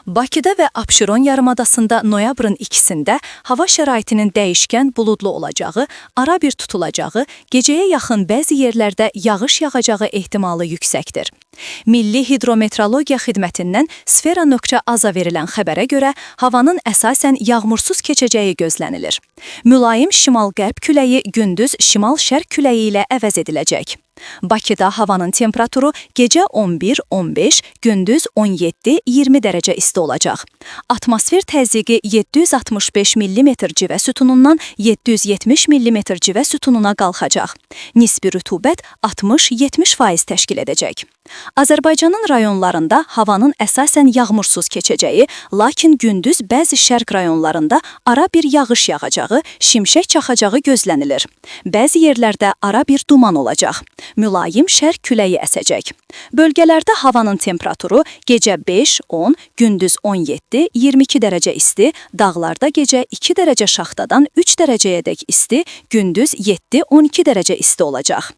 Bakıda və Abşeron yarımadasında noyabrın 2-sində hava şəraitinin dəyişkən buludlu olacağı, ara bir tutulacağı, gecəyə yaxın bəzi yerlərdə yağış yağacağı ehtimalı yüksəkdir. Milli Hidrometeorologiya Xidmətindən Sfera.az-a verilən xəbərə görə havanın əsasən yağmursuz keçəcəyi gözlənilir. Mülayim şimal-qərb küləyi gündüz şimal-şərq küləyi ilə əvəz ediləcək. Bakıda havanın temperaturu gecə 11-15, gündüz 17-20 dərəcə isti olacaq. Atmosfer təzyiqi 765 mm civə sütunundan 770 mm civə sütununa qalxacaq. Nisbi rütubət 60-70% təşkil edəcək. Azərbaycanın rayonlarında havanın əsasən yağmursuz keçəcəyi, lakin gündüz bəzi şərq rayonlarında ara bir yağış yağacağı, şimşək çaxacağı gözlənilir. Bəzi yerlərdə ara bir duman olacaq. Mülayim şərq küləyi əsəcək. Bölgələrdə havanın temperaturu gecə 5-10, gündüz 17-22 dərəcə isti, dağlarda gecə 2 dərəcə şaxtadan 3 dərəcəyədək isti, gündüz 7-12 dərəcə isti olacaq.